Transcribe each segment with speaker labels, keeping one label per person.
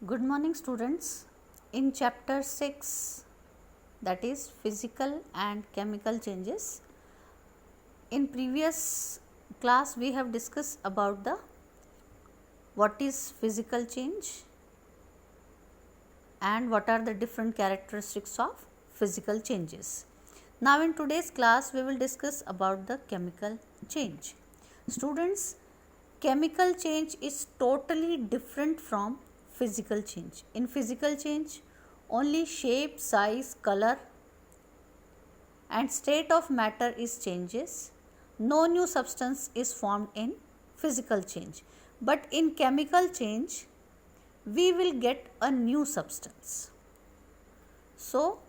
Speaker 1: Good morning, students. In chapter 6, that is physical and chemical changes, in previous class we have discussed about the what is physical change and what are the different characteristics of physical changes. Now in today's class we will discuss about the chemical change. Students, chemical change is totally different from physical change. In physical change, only shape, size, color and state of matter is changes. No new substance is formed in physical change. But in chemical change, we will get a new substance. So,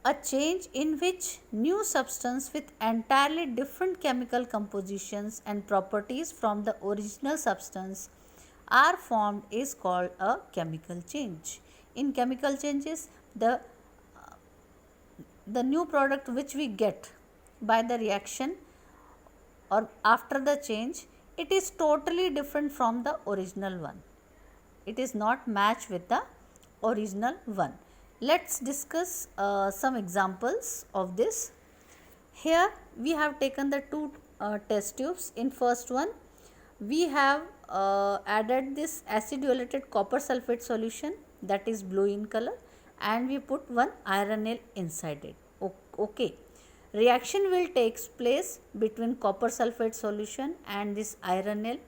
Speaker 1: a change in which new substance with entirely different chemical compositions and properties from the original substance are formed is called a chemical change. In chemical changes, the new product which we get by the reaction or after the change, it is totally different from the original one. It is not matched with the original one. Let's discuss some examples of this. Here we have taken the two test tubes. In first one, we have added this acidulated copper sulfate solution, that is blue in color, and we put one iron nail inside it. Okay. Reaction will take place between copper sulfate solution and this iron nail.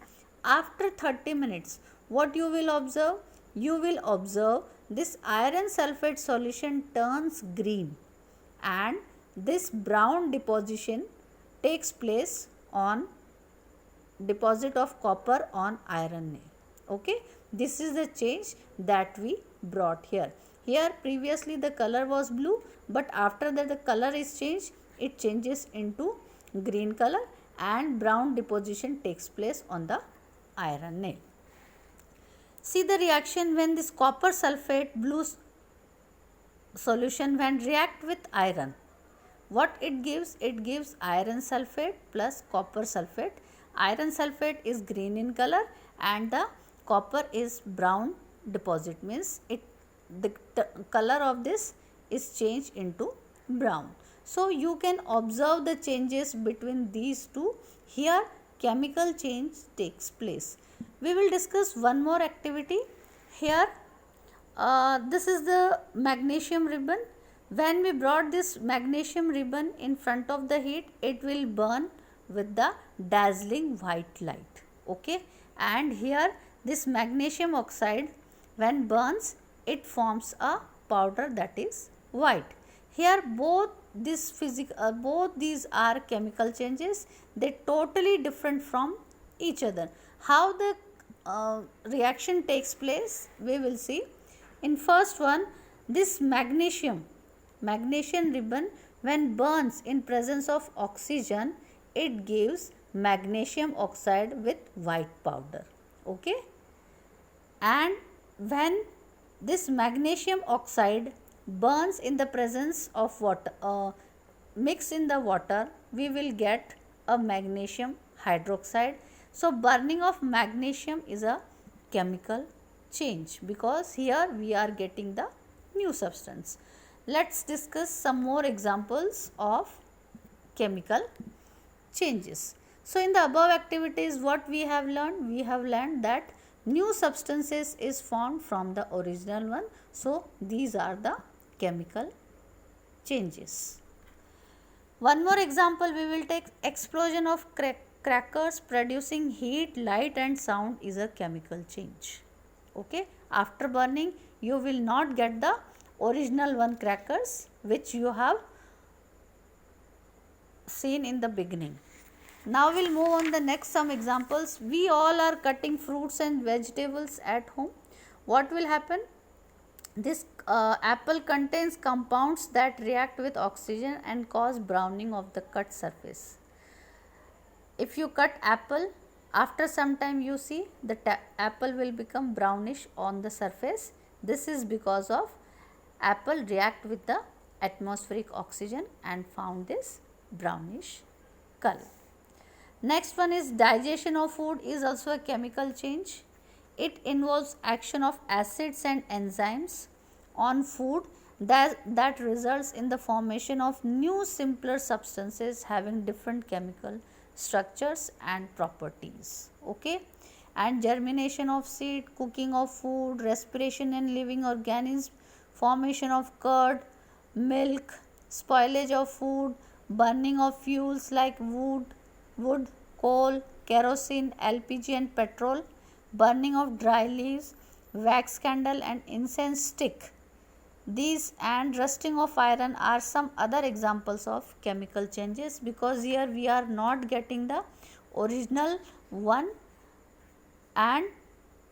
Speaker 1: After 30 minutes, what you will observe? You will observe this iron sulfate solution turns green and this brown deposition takes place on deposit of copper on iron nail. Okay, this is the change that we brought here. Here previously the color was blue, but after that the color is changed, it changes into green color and brown deposition takes place on the iron nail. See the reaction when this copper sulfate blue solution when react with iron. What it gives? It gives iron sulfate plus copper sulfate. Iron sulfate is green in color and the copper is brown deposit, means the color of this is changed into brown. So you can observe the changes between these two. Here chemical change takes place. We will discuss one more activity. Here this is the magnesium ribbon. When we brought this magnesium ribbon in front of the heat, it will burn with the dazzling white light. Okay, and here this magnesium oxide when burns, it forms a powder that is white. Here both these are chemical changes. They totally different from each other. How the reaction takes place, we will see. In first one, this magnesium ribbon when burns in presence of oxygen, it gives magnesium oxide with white powder. Okay, and when this magnesium oxide burns in the presence of water, mixed in the water, we will get a magnesium hydroxide. So burning of magnesium is a chemical change because here we are getting the new substance. Let's discuss some more examples of chemical changes. So in the above activities, what we have learned? We have learned that new substances is formed from the original one. So these are the chemical changes. One more example we will take. Explosion of crackers producing heat, light and sound is a chemical change. Okay, after burning you will not get the original one crackers which you have seen in the beginning. Now we'll move on the next some examples. We all are cutting fruits and vegetables at home. What will happen? This apple contains compounds that react with oxygen and cause browning of the cut surface. If you cut apple, after some time you see the apple will become brownish on the surface. This is because of apple react with the atmospheric oxygen and found this brownish color. Next one is digestion of food is also a chemical change. It involves action of acids and enzymes on food that results in the formation of new simpler substances having different chemical structures and properties. Okay, and germination of seed, cooking of food, respiration in living organisms, formation of curd, milk, spoilage of food, burning of fuels like wood, coal, kerosene, LPG and petrol, burning of dry leaves, wax candle and incense stick. These and rusting of iron are some other examples of chemical changes, because here we are not getting the original one and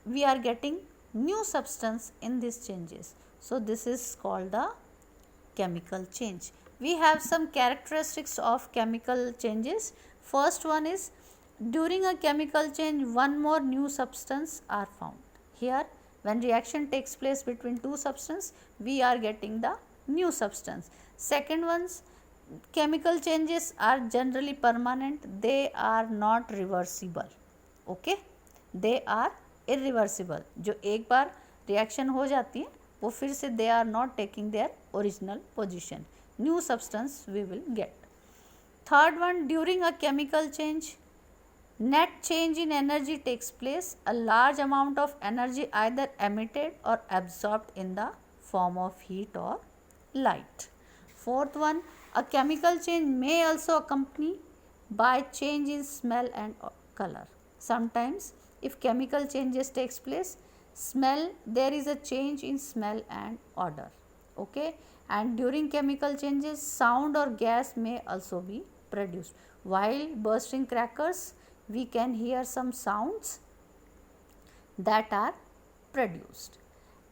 Speaker 1: we are getting new substance in these changes. So this is called the chemical change. We have some characteristics of chemical changes. First one is, during a chemical change one more new substance are found. Here when reaction takes place between two substances, we are getting the new substance. Second one's, chemical changes are generally permanent, they are not reversible. Okay, they are irreversible. जो एक बार reaction हो जाती है वो फिर से they are not taking their original position. New substance we will get. Third one, during a chemical change, net change in energy takes place. A large amount of energy either emitted or absorbed in the form of heat or light. Fourth one, a chemical change may also accompany by change in smell and color. Sometimes if chemical changes takes place, smell, there is a change in smell and odor. Okay, and during chemical changes sound or gas may also be produced. While bursting crackers, we can hear some sounds that are produced.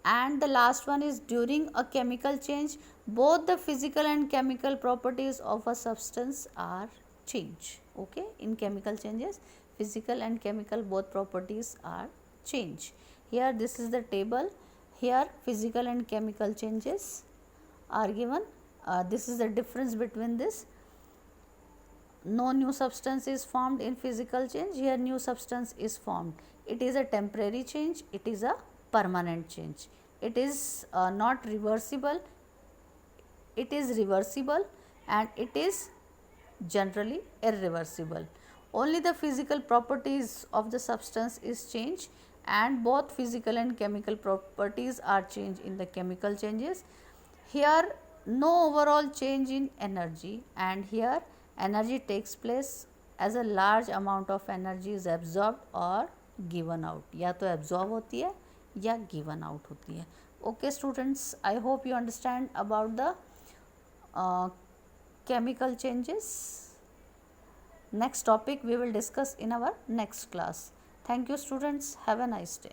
Speaker 1: And the last one is, during a chemical change both the physical and chemical properties of a substance are changed. Okay, in chemical changes physical and chemical both properties are changed. Here this is the table. Here physical and chemical changes are given. This is the difference between this. No new substance is formed in physical change. Here new substance is formed. It is a temporary change, it is a permanent change. It is not reversible, it is reversible, and it is generally irreversible. Only the physical properties of the substance is changed, and both physical and chemical properties are changed in the chemical changes. Here no overall change in energy, and here energy takes place as a large amount of energy is absorbed or given out. या तो absorb होती है या given out होती है. Okay students, I hope you understand about the chemical changes. Next topic we will discuss in our next class. Thank you students. Have a nice day.